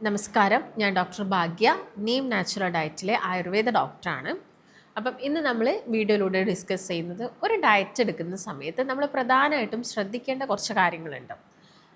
നമസ്കാരം, ഞാൻ ഡോക്ടർ ഭാഗ്യ, നീം നാച്ചുറൽ ഡയറ്റിലെ ആയുർവേദ ഡോക്ടറാണ്. അപ്പം ഇന്ന് നമ്മൾ വീഡിയോയിലൂടെ ഡിസ്കസ് ചെയ്യുന്നത് ഒരു ഡയറ്റ് എടുക്കുന്ന സമയത്ത് നമ്മൾ പ്രധാനമായിട്ടും ശ്രദ്ധിക്കേണ്ട കുറച്ച് കാര്യങ്ങളുണ്ട്.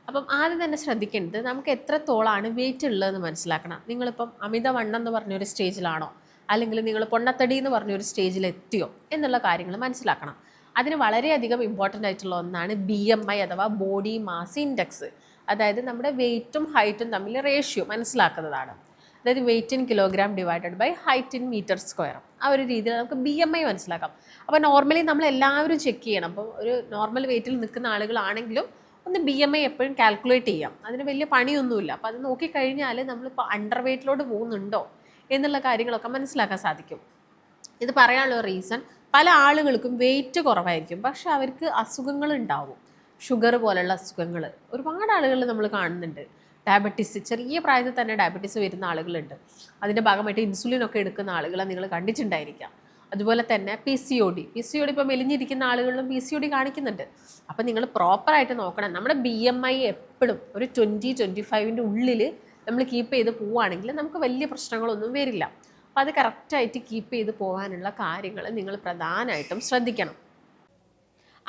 അപ്പം ആദ്യം തന്നെ ശ്രദ്ധിക്കേണ്ടത് നമുക്ക് എത്രത്തോളമാണ് വെയിറ്റ് ഉള്ളതെന്ന് മനസ്സിലാക്കണം. നിങ്ങളിപ്പം അമിതവണ്ണം എന്ന് പറഞ്ഞൊരു സ്റ്റേജിലാണോ, അല്ലെങ്കിൽ നിങ്ങൾ പൊണ്ണത്തടി എന്ന് പറഞ്ഞൊരു സ്റ്റേജിൽ എത്തിയോ എന്നുള്ള കാര്യങ്ങൾ മനസ്സിലാക്കണം. അതിന് വളരെയധികം ഇമ്പോർട്ടൻ്റ് ആയിട്ടുള്ള ഒന്നാണ് BMI അഥവാ ബോഡി മാസ് ഇൻഡെക്സ്. അതായത് നമ്മുടെ വെയ്റ്റും ഹൈറ്റും തമ്മിൽ റേഷ്യോ മനസ്സിലാക്കുന്നതാണ്. അതായത് weight in kilogram divided by height in metre square. ആ ഒരു രീതിയിൽ നമുക്ക് BMI മനസ്സിലാക്കാം. അപ്പോൾ നോർമലി നമ്മൾ എല്ലാവരും ചെക്ക് ചെയ്യണം. അപ്പോൾ ഒരു നോർമൽ വെയ്റ്റിൽ നിൽക്കുന്ന ആളുകളാണെങ്കിലും ഒന്ന് BMI എപ്പോഴും കാൽക്കുലേറ്റ് ചെയ്യാം. അതിന് വലിയ പണിയൊന്നുമില്ല. അപ്പോൾ അത് നോക്കിക്കഴിഞ്ഞാൽ നമ്മളിപ്പോൾ അണ്ടർ വെയ്റ്റിലോട്ട് പോകുന്നുണ്ടോ എന്നുള്ള കാര്യങ്ങളൊക്കെ മനസ്സിലാക്കാൻ സാധിക്കും. ഇത് പറയാനുള്ള റീസൺ, പല ആളുകൾക്കും വെയിറ്റ് കുറവായിരിക്കും, പക്ഷെ അവർക്ക് അസുഖങ്ങൾ ഉണ്ടാവും. ഷുഗർ പോലുള്ള അസുഖങ്ങൾ ഒരുപാട് ആളുകൾ നമ്മൾ കാണുന്നുണ്ട്. ഡയബറ്റീസ്, ചെറിയ പ്രായത്തിൽ തന്നെ ഡയബറ്റീസ് വരുന്ന ആളുകളുണ്ട്. അതിൻ്റെ ഭാഗമായിട്ട് ഇൻസുലിനൊക്കെ എടുക്കുന്ന ആളുകളെ നിങ്ങൾ കണ്ടിട്ടുണ്ടായിരിക്കാം. അതുപോലെ തന്നെ PCOD ഇപ്പോൾ മെലിഞ്ഞിരിക്കുന്ന ആളുകളിലും PCOD കാണിക്കുന്നുണ്ട്. അപ്പം നിങ്ങൾ പ്രോപ്പറായിട്ട് നോക്കണം. നമ്മുടെ BMI എപ്പോഴും ഒരു 20-25 ഉള്ളിൽ നമ്മൾ കീപ്പ് ചെയ്ത് പോവുകയാണെങ്കിൽ നമുക്ക് വലിയ പ്രശ്നങ്ങളൊന്നും വരില്ല. അപ്പോൾ അത് കറക്റ്റായിട്ട് കീപ്പ് ചെയ്ത് പോകാനുള്ള കാര്യങ്ങൾ നിങ്ങൾ പ്രധാനമായിട്ടും ശ്രദ്ധിക്കണം.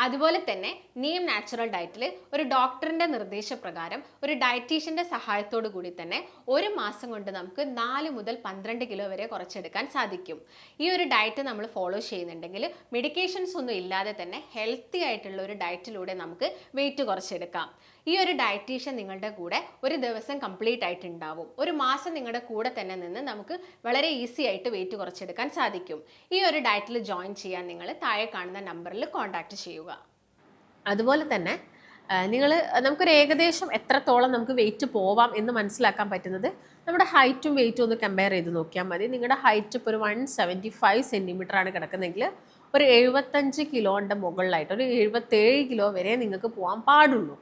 അതുപോലെ തന്നെ നീം നാച്ചുറൽ ഡയറ്റിൽ ഒരു ഡോക്ടറിൻ്റെ നിർദ്ദേശപ്രകാരം ഒരു ഡയറ്റീഷ്യൻ്റെ സഹായത്തോടു കൂടി തന്നെ ഒരു മാസം കൊണ്ട് നമുക്ക് 4 മുതൽ 12 കിലോ വരെ കുറച്ചെടുക്കാൻ സാധിക്കും. ഈ ഒരു ഡയറ്റ് നമ്മൾ ഫോളോ ചെയ്യുന്നുണ്ടെങ്കിൽ മെഡിക്കേഷൻസ് ഒന്നും ഇല്ലാതെ തന്നെ ഹെൽത്തി ആയിട്ടുള്ള ഒരു ഡയറ്റിലൂടെ നമുക്ക് വെയിറ്റ് കുറച്ചെടുക്കാം. ഈ ഒരു ഡയറ്റീഷ്യൻ നിങ്ങളുടെ കൂടെ ഒരു ദിവസം കംപ്ലീറ്റ് ആയിട്ടുണ്ടാവും. ഒരു മാസം നിങ്ങളുടെ കൂടെ തന്നെ നിന്ന് നമുക്ക് വളരെ ഈസി ആയിട്ട് വെയിറ്റ് കുറച്ചെടുക്കാൻ സാധിക്കും. ഈ ഒരു ഡയറ്റിൽ ജോയിൻ ചെയ്യാൻ നിങ്ങൾ താഴെ കാണുന്ന നമ്പറിൽ കോൺടാക്റ്റ് ചെയ്യുക. അതുപോലെ തന്നെ നമുക്കൊരു ഏകദേശം എത്രത്തോളം നമുക്ക് വെയിറ്റ് പോവാം എന്ന് മനസ്സിലാക്കാൻ പറ്റുന്നത് നമ്മുടെ ഹൈറ്റും വെയിറ്റും ഒന്ന് കമ്പയർ ചെയ്ത് നോക്കിയാൽ മതി. നിങ്ങളുടെ ഹൈറ്റ് ഇപ്പോൾ ഒരു 175 സെൻറ്റിമീറ്ററാണ് കിടക്കുന്നതെങ്കിൽ ഒരു 75 കിലോൻ്റെ മുകളിലായിട്ട് ഒരു 77 കിലോ വരെ നിങ്ങൾക്ക് പോകാൻ പാടുള്ളൂ.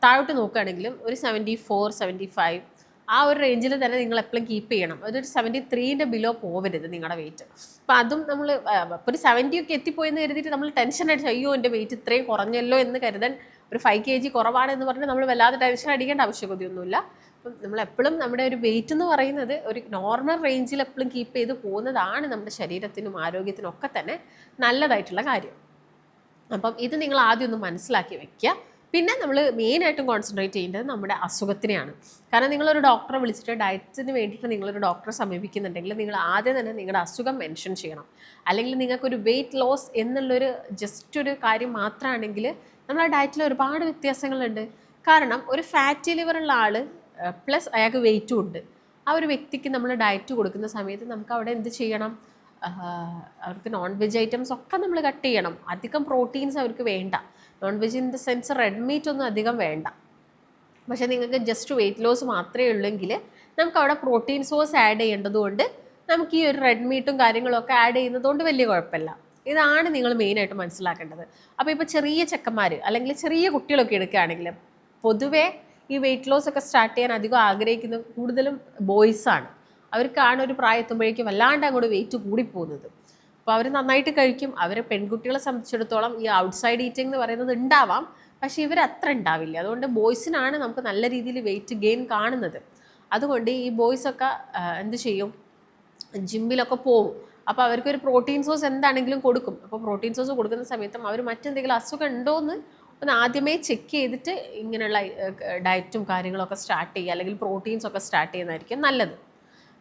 താഴോട്ട് നോക്കുകയാണെങ്കിലും ഒരു 74-75 ആ ഒരു റേഞ്ചിൽ തന്നെ നിങ്ങൾ എപ്പോഴും കീപ്പ് ചെയ്യണം. അതൊരു 73ൻ്റെ ബിലോ പോവരുത് നിങ്ങളുടെ വെയിറ്റ്. അപ്പോൾ അതും നമ്മൾ ഇപ്പോൾ ഒരു 70 ഒക്കെ എത്തിപ്പോയെന്ന് കരുതിയിട്ട് നമ്മൾ ടെൻഷൻ അടിച്ച് അയ്യോ എൻ്റെ വെയിറ്റ് ഇത്രയും കുറഞ്ഞല്ലോ എന്ന് കരുതാൻ, ഒരു 5 kg കുറവാണെന്ന് പറഞ്ഞ് നമ്മൾ വല്ലാതെ ടെൻഷൻ അടിക്കേണ്ട ആവശ്യമൊന്നുമില്ല. അപ്പം നമ്മളെപ്പോഴും നമ്മുടെ ഒരു വെയിറ്റ് എന്ന് പറയുന്നത് ഒരു നോർമൽ റേഞ്ചിൽ എപ്പോഴും കീപ്പ് ചെയ്ത് പോകുന്നതാണ് നമ്മുടെ ശരീരത്തിനും ആരോഗ്യത്തിനും ഒക്കെ തന്നെ നല്ലതായിട്ടുള്ള കാര്യം. അപ്പം ഇത് നിങ്ങൾ ആദ്യം ഒന്ന് മനസ്സിലാക്കി വെക്കുക. പിന്നെ നമ്മൾ മെയിനായിട്ടും കോൺസെൻട്രേറ്റ് ചെയ്യേണ്ടത് നമ്മുടെ അസുഖത്തിനെയാണ്. കാരണം നിങ്ങളൊരു ഡോക്ടറെ വിളിച്ചിട്ട് ഡയറ്റിന് വേണ്ടിയിട്ട് നിങ്ങളൊരു ഡോക്ടറെ സമീപിക്കുന്നുണ്ടെങ്കിൽ നിങ്ങൾ ആദ്യം തന്നെ നിങ്ങളുടെ അസുഖം മെൻഷൻ ചെയ്യണം. അല്ലെങ്കിൽ നിങ്ങൾക്കൊരു വെയിറ്റ് ലോസ് എന്നുള്ളൊരു ജസ്റ്റ് ഒരു കാര്യം മാത്രമാണെങ്കിൽ നമ്മൾ ആ ഡയറ്റിൽ ഒരുപാട് വ്യത്യാസങ്ങളുണ്ട്. കാരണം ഒരു ഫാറ്റി ലിവറുള്ള ആൾ പ്ലസ് അയാൾക്ക് വെയിറ്റും ഉണ്ട്. ആ ഒരു വ്യക്തിക്ക് നമ്മൾ ഡയറ്റ് കൊടുക്കുന്ന സമയത്ത് നമുക്ക് അവിടെ എന്ത് ചെയ്യണം? അവർക്ക് നോൺ വെജ് ഐറ്റംസ് ഒക്കെ നമ്മൾ കട്ട് ചെയ്യണം. അധികം പ്രോട്ടീൻസ് അവർക്ക് വേണ്ട. Non veg in the sense red meat ഒന്നും അധികം വേണ്ട. പക്ഷേ നിങ്ങൾക്ക് ജസ്റ്റ് വെയിറ്റ് ലോസ് മാത്രമേ ഉള്ളെങ്കിൽ നമുക്ക് അവിടെ പ്രോട്ടീൻ സോഴ്സ് ആഡ് ചെയ്യേണ്ടതുകൊണ്ട് നമുക്ക് ഈ ഒരു റെഡ് മീറ്റും കാര്യങ്ങളൊക്കെ ആഡ് ചെയ്യുന്നതുകൊണ്ട് വലിയ കുഴപ്പമില്ല. ഇതാണ് നിങ്ങൾ മെയിനായിട്ട് മനസ്സിലാക്കേണ്ടത്. അപ്പോൾ ഇപ്പോൾ ചെറിയ ചെക്കന്മാർ അല്ലെങ്കിൽ ചെറിയ കുട്ടികളൊക്കെ എടുക്കുകയാണെങ്കിൽ പൊതുവേ ഈ വെയിറ്റ് ലോസ് ഒക്കെ സ്റ്റാർട്ട് ചെയ്യാൻ അധികം ആഗ്രഹിക്കുന്നത് കൂടുതലും ബോയ്സാണ്. അവർക്കാണ് ഒരു പ്രായത്തുമ്പോഴേക്കും വല്ലാണ്ട് അങ്ങോട്ട് വെയിറ്റ് കൂടിപ്പോകുന്നത്. അപ്പോൾ അവർ നന്നായിട്ട് കഴിക്കും. അവർ പെൺകുട്ടികളെ സംബന്ധിച്ചിടത്തോളം ഈ ഔട്ട്സൈഡ് ഈറ്റിംഗ് എന്ന് പറയുന്നത് ഉണ്ടാവാം, പക്ഷേ ഇവർ അത്ര ഉണ്ടാവില്ല. അതുകൊണ്ട് ബോയ്സിനാണ് നമുക്ക് നല്ല രീതിയിൽ വെയിറ്റ് ഗെയിൻ കാണുന്നത്. അതുകൊണ്ട് ഈ ബോയ്സൊക്കെ എന്ത് ചെയ്യും? ജിമ്മിലൊക്കെ പോകും. അപ്പോൾ അവർക്കൊരു പ്രോട്ടീൻ സോഴ്സ് എന്താണെങ്കിലും കൊടുക്കും. അപ്പോൾ പ്രോട്ടീൻ സോഴ്സ് കൊടുക്കുന്ന സമയത്തും അവർ മറ്റെന്തെങ്കിലും അസുഖം ഉണ്ടോ എന്ന് ഒന്ന് ആദ്യമേ ചെക്ക് ചെയ്തിട്ട് ഇങ്ങനെയുള്ള ഡയറ്റും കാര്യങ്ങളൊക്കെ സ്റ്റാർട്ട് ചെയ്യുക, അല്ലെങ്കിൽ പ്രോട്ടീൻസ് ഒക്കെ സ്റ്റാർട്ട് ചെയ്യുന്നതായിരിക്കും നല്ലത്.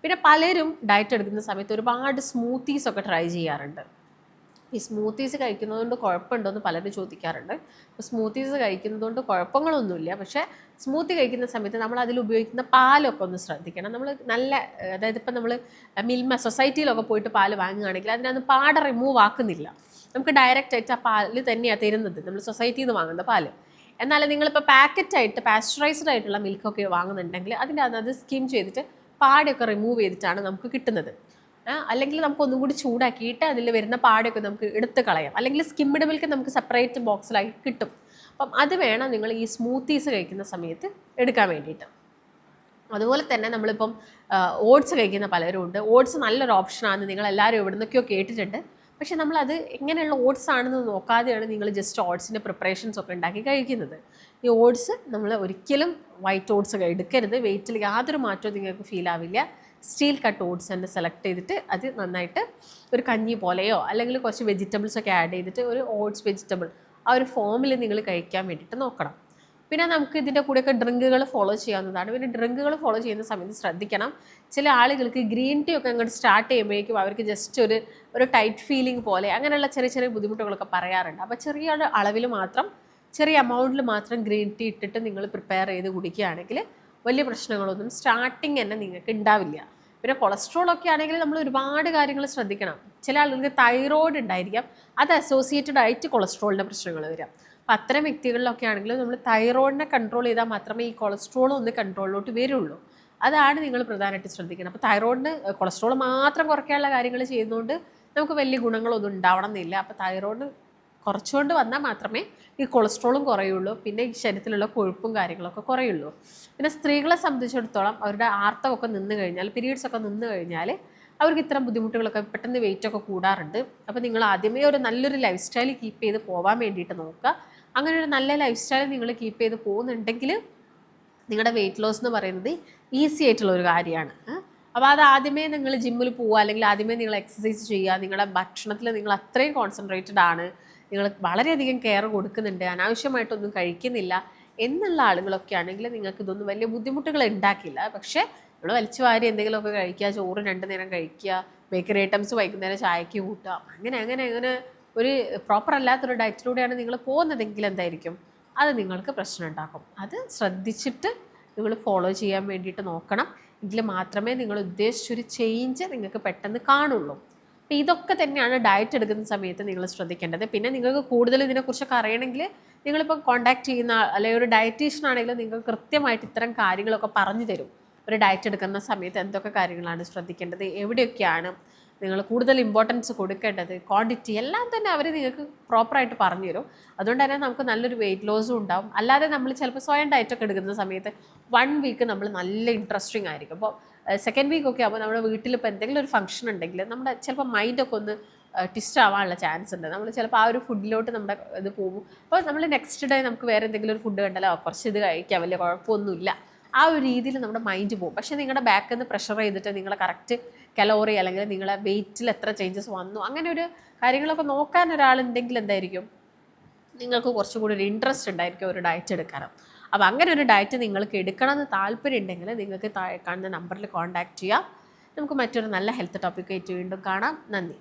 പിന്നെ പലരും ഡയറ്റ് എടുക്കുന്ന സമയത്ത് ഒരുപാട് സ്മൂത്തീസൊക്കെ ട്രൈ ചെയ്യാറുണ്ട്. ഈ സ്മൂത്തീസ് കഴിക്കുന്നതുകൊണ്ട് കുഴപ്പമുണ്ടോയെന്ന് പലരും ചോദിക്കാറുണ്ട്. അപ്പോൾ സ്മൂത്തീസ് കഴിക്കുന്നതുകൊണ്ട് കുഴപ്പങ്ങളൊന്നുമില്ല. പക്ഷേ സ്മൂത്തി കഴിക്കുന്ന സമയത്ത് നമ്മൾ അതിൽ ഉപയോഗിക്കുന്ന പാലൊക്കെ ഒന്ന് ശ്രദ്ധിക്കണം. നമ്മൾ നല്ല, അതായത് ഇപ്പം നമ്മൾ മിൽമ സൊസൈറ്റിയിലൊക്കെ പോയിട്ട് പാല് വാങ്ങുകയാണെങ്കിൽ അതിനകത്ത് പാട റിമൂവ് ആക്കുന്നില്ല. നമുക്ക് ഡയറക്റ്റായിട്ട് ആ പാല് തന്നെയാണ് തരുന്നത്, നമ്മൾ സൊസൈറ്റിയിൽ നിന്ന് വാങ്ങുന്ന പാല്. എന്നാൽ നിങ്ങളിപ്പോൾ പാക്കറ്റായിട്ട് പാസ്ചറൈസ്ഡ് ആയിട്ടുള്ള മിൽക്കൊക്കെ വാങ്ങുന്നുണ്ടെങ്കിൽ അതിൻ്റെ അത് സ്കിം ചെയ്തിട്ട് പാടയൊക്കെ റിമൂവ് ചെയ്തിട്ടാണ് നമുക്ക് കിട്ടുന്നത്. അല്ലെങ്കിൽ നമുക്ക് ഒന്നും കൂടി ചൂടാക്കിയിട്ട് അതിൽ വരുന്ന പാടയൊക്കെ നമുക്ക് എടുത്ത് കളയാം. അല്ലെങ്കിൽ സ്കിംഡ് മിൽക്ക് നമുക്ക് സെപ്പറേറ്റ് ബോക്സിലായി കിട്ടും. അപ്പം അത് വേണം നിങ്ങൾ ഈ സ്മൂത്തീസ് കഴിക്കുന്ന സമയത്ത് എടുക്കാൻ വേണ്ടിയിട്ട്. അതുപോലെ തന്നെ നമ്മളിപ്പം ഓട്സ് കഴിക്കുന്ന പലരും ഉണ്ട്. ഓട്സ് നല്ലൊരു ഓപ്ഷനാണ്, നിങ്ങളെല്ലാവരും എവിടെ നിന്നൊക്കെയോ കേട്ടിട്ടുണ്ട്. പക്ഷെ നമ്മളത് എങ്ങനെയുള്ള ഓട്സ് ആണെന്ന് നോക്കാതെയാണ് നിങ്ങൾ ജസ്റ്റ് ഓട്സിൻ്റെ പ്രിപ്പറേഷൻസ് ഒക്കെ ഉണ്ടാക്കി കഴിക്കുന്നത്. ഈ ഓട്സ് നമ്മൾ ഒരിക്കലും വൈറ്റ് ഓട്സ് എടുക്കരുത്. വെയിറ്റിൽ യാതൊരു മാറ്റവും നിങ്ങൾക്ക് ഫീൽ ആവില്ല. സ്റ്റീൽ കട്ട് ഓട്സ് തന്നെ സെലക്ട് ചെയ്തിട്ട് അത് നന്നായിട്ട് ഒരു കഞ്ഞി പോലെയോ അല്ലെങ്കിൽ കുറച്ച് വെജിറ്റബിൾസ് ഒക്കെ ആഡ് ചെയ്തിട്ട് ഒരു ഓട്സ് വെജിറ്റബിൾ ആ ഒരു ഫോമിൽ നിങ്ങൾ കഴിക്കാൻ വേണ്ടിയിട്ട് നോക്കണം. പിന്നെ നമുക്ക് ഇതിൻ്റെ കൂടെയൊക്കെ ഡ്രിങ്കുകൾ ഫോളോ ചെയ്യാവുന്നതാണ്. പിന്നെ ഡ്രിങ്കുകൾ ഫോളോ ചെയ്യുന്ന സമയത്ത് ശ്രദ്ധിക്കണം, ചില ആളുകൾക്ക് ഗ്രീൻ ടീ ഒക്കെ അങ്ങോട്ട് സ്റ്റാർട്ട് ചെയ്യുമ്പോഴേക്കും അവർക്ക് ജസ്റ്റ് ഒരു ടൈറ്റ് ഫീലിംഗ് പോലെ അങ്ങനെയുള്ള ചെറിയ ചെറിയ ബുദ്ധിമുട്ടുകളൊക്കെ പറയാറുണ്ട്. അപ്പോൾ ചെറിയ അളവിൽ മാത്രം, ചെറിയ എമൗണ്ടിൽ മാത്രം ഗ്രീൻ ടീ ഇട്ടിട്ട് നിങ്ങൾ പ്രിപ്പയർ ചെയ്ത് കുടിക്കുകയാണെങ്കിൽ വലിയ പ്രശ്നങ്ങളൊന്നും സ്റ്റാർട്ടിങ് തന്നെ നിങ്ങൾക്ക് ഉണ്ടാവില്ല. പിന്നെ കൊളസ്ട്രോൾ ഒക്കെ ആണെങ്കിൽ നമ്മൾ ഒരുപാട് കാര്യങ്ങൾ ശ്രദ്ധിക്കണം. ചില ആളുകൾക്ക് തൈറോയ്ഡ് ഉണ്ടായിരിക്കാം, അത് അസോസിയേറ്റഡ് ആയിട്ട് കൊളസ്ട്രോളിൻ്റെ പ്രശ്നങ്ങൾ വരാം. അപ്പം അത്തരം വ്യക്തികളിലൊക്കെ ആണെങ്കിൽ നമ്മൾ തൈറോയിഡിനെ കൺട്രോൾ ചെയ്താൽ മാത്രമേ ഈ കൊളസ്ട്രോൾ ഒന്ന് കൺട്രോളിലോട്ട് വരുള്ളൂ. അതാണ് നിങ്ങൾ പ്രധാനമായിട്ട് ശ്രദ്ധിക്കണം. അപ്പോൾ തൈറോയിഡിന് കൊളസ്ട്രോൾ മാത്രം കുറയ്ക്കാനുള്ള കാര്യങ്ങൾ ചെയ്യുന്നതുകൊണ്ട് നമുക്ക് വലിയ ഗുണങ്ങളൊന്നും ഉണ്ടാവണം എന്നില്ല. അപ്പോൾ തൈറോയിഡ് കുറച്ചുകൊണ്ട് വന്നാൽ മാത്രമേ ഈ കൊളസ്ട്രോളും കുറയുള്ളൂ, പിന്നെ ഈ ശരീരത്തിലുള്ള കൊഴുപ്പും കാര്യങ്ങളൊക്കെ കുറയുള്ളൂ. പിന്നെ സ്ത്രീകളെ സംബന്ധിച്ചിടത്തോളം അവരുടെ ആർത്തവമൊക്കെ നിന്ന് കഴിഞ്ഞാൽ, പീരീഡ്സ് ഒക്കെ നിന്ന് കഴിഞ്ഞാൽ അവർക്ക് ഇത്തരം ബുദ്ധിമുട്ടുകളൊക്കെ പെട്ടെന്ന് വെയിറ്റൊക്കെ കൂടാറുണ്ട്. അപ്പോൾ നിങ്ങൾ ആദ്യമേ ഒരു നല്ലൊരു ലൈഫ് സ്റ്റൈൽ കീപ്പ് ചെയ്ത് പോകാൻ വേണ്ടിയിട്ട് നോക്കുക. അങ്ങനെ ഒരു നല്ല ലൈഫ് സ്റ്റൈൽ നിങ്ങൾ കീപ്പ് ചെയ്ത് പോകുന്നുണ്ടെങ്കിൽ നിങ്ങളുടെ വെയിറ്റ് ലോസ് എന്ന് പറയുന്നത് ഈസി ആയിട്ടുള്ള ഒരു കാര്യമാണ്. അപ്പോൾ അത് ആദ്യമേ നിങ്ങൾ ജിമ്മിൽ പോവുക, അല്ലെങ്കിൽ ആദ്യമേ നിങ്ങൾ എക്സസൈസ് ചെയ്യുക, നിങ്ങളുടെ ഭക്ഷണത്തിൽ നിങ്ങൾ അത്രയും കോൺസെൻട്രേറ്റഡ് ആണ്, നിങ്ങൾ വളരെയധികം കെയർ കൊടുക്കുന്നുണ്ട്, അനാവശ്യമായിട്ടൊന്നും കഴിക്കുന്നില്ല എന്നുള്ള ആളുകളൊക്കെ ആണെങ്കിൽ നിങ്ങൾക്ക് ഇതൊന്നും വലിയ ബുദ്ധിമുട്ടുകൾ ഉണ്ടാക്കില്ല. പക്ഷേ നമ്മൾ വലിച്ചു വാരി എന്തെങ്കിലുമൊക്കെ കഴിക്കുക, ചോറ് 2 നേരം കഴിക്കുക, ബേക്കറി ഐറ്റംസ് വൈകുന്നേരം ചായക്ക് കൂട്ടുക, അങ്ങനെ ഒരു പ്രോപ്പർ അല്ലാത്തൊരു ഡയറ്റിലൂടെയാണ് നിങ്ങൾ പോകുന്നതെങ്കിൽ എന്തായിരിക്കും, അത് നിങ്ങൾക്ക് പ്രശ്നം ഉണ്ടാക്കും. അത് ശ്രദ്ധിച്ചിട്ട് നിങ്ങൾ ഫോളോ ചെയ്യാൻ വേണ്ടിയിട്ട് നോക്കണം. എങ്കിൽ മാത്രമേ നിങ്ങൾ ഉദ്ദേശിച്ചൊരു ചേഞ്ച് നിങ്ങൾക്ക് പെട്ടെന്ന് കാണുള്ളൂ. അപ്പോൾ ഇതൊക്കെ തന്നെയാണ് ഡയറ്റ് എടുക്കുന്ന സമയത്ത് നിങ്ങൾ ശ്രദ്ധിക്കേണ്ടത്. പിന്നെ നിങ്ങൾക്ക് കൂടുതൽ ഇതിനെക്കുറിച്ചൊക്കെ അറിയണമെങ്കിൽ നിങ്ങളിപ്പോൾ കോൺടാക്ട് ചെയ്യുന്ന അല്ലെങ്കിൽ ഒരു ഡയറ്റീഷ്യൻ ആണെങ്കിൽ നിങ്ങൾക്ക് കൃത്യമായിട്ട് ഇത്തരം കാര്യങ്ങളൊക്കെ പറഞ്ഞു തരും. ഒരു ഡയറ്റ് എടുക്കുന്ന സമയത്ത് എന്തൊക്കെ കാര്യങ്ങളാണ് ശ്രദ്ധിക്കേണ്ടത്, എവിടെയൊക്കെയാണ് നിങ്ങൾ കൂടുതൽ ഇമ്പോർട്ടൻസ് കൊടുക്കേണ്ടത്, ക്വാണ്ടിറ്റി എല്ലാം തന്നെ അവർ നിങ്ങൾക്ക് പ്രോപ്പറായിട്ട് പറഞ്ഞു തരും. അതുകൊണ്ട് തന്നെ നമുക്ക് നല്ലൊരു വെയിറ്റ് ലോസും ഉണ്ടാവും. അല്ലാതെ നമ്മൾ ചിലപ്പോൾ സ്വയം ഡയറ്റൊക്കെ എടുക്കുന്ന സമയത്ത് 1 വീക്ക് നമ്മൾ നല്ല ഇൻട്രസ്റ്റിംഗ് ആയിരിക്കും. അപ്പോൾ സെക്കൻഡ് വീക്കൊക്കെ ആകുമ്പോൾ നമ്മുടെ വീട്ടിൽ ഇപ്പോൾ എന്തെങ്കിലും ഒരു ഫംഗ്ഷൻ ഉണ്ടെങ്കിൽ നമ്മുടെ ചിലപ്പോൾ മൈൻഡൊക്കെ ഒന്ന് ട്വിസ്റ്റ് ആവാനുള്ള ചാൻസ് ഉണ്ട്. നമ്മൾ ചിലപ്പോൾ ആ ഒരു ഫുഡിലോട്ട് നമ്മുടെ ഇത് പോകും. അപ്പോൾ നമ്മൾ നെക്സ്റ്റ് ഡേ നമുക്ക് വേറെ എന്തെങ്കിലും ഒരു ഫുഡ് കണ്ടാലോ കുറച്ച് ഇത് കഴിക്കാം, വലിയ കുഴപ്പമൊന്നുമില്ല, ആ ഒരു രീതിയിൽ നമ്മുടെ മൈൻഡ് പോകും. പക്ഷേ നിങ്ങളുടെ ബാക്കിൽ നിന്ന് പ്രഷർ ചെയ്തിട്ട് നിങ്ങളെ കറക്റ്റ് കലോറി അല്ലെങ്കിൽ നിങ്ങളെ വെയിറ്റിൽ എത്ര ചേഞ്ചസ് വന്നു അങ്ങനെ ഒരു കാര്യങ്ങളൊക്കെ നോക്കാൻ ഒരാളുണ്ടെങ്കിൽ എന്തായിരിക്കും, നിങ്ങൾക്ക് കുറച്ചുകൂടി ഒരു ഇൻട്രസ്റ്റ് ഉണ്ടായിരിക്കും ഒരു ഡയറ്റ് എടുക്കാനും. അപ്പോൾ അങ്ങനെ ഒരു ഡയറ്റ് നിങ്ങൾക്ക് എടുക്കണമെന്ന് താല്പര്യം ഉണ്ടെങ്കിൽ നിങ്ങൾക്ക് താഴെ കാണുന്ന നമ്പറിൽ കോൺടാക്റ്റ് ചെയ്യാം. നമുക്ക് മറ്റൊരു നല്ല ഹെൽത്ത് ടോപ്പിക്കായിട്ട് വീണ്ടും കാണാം. നന്ദി.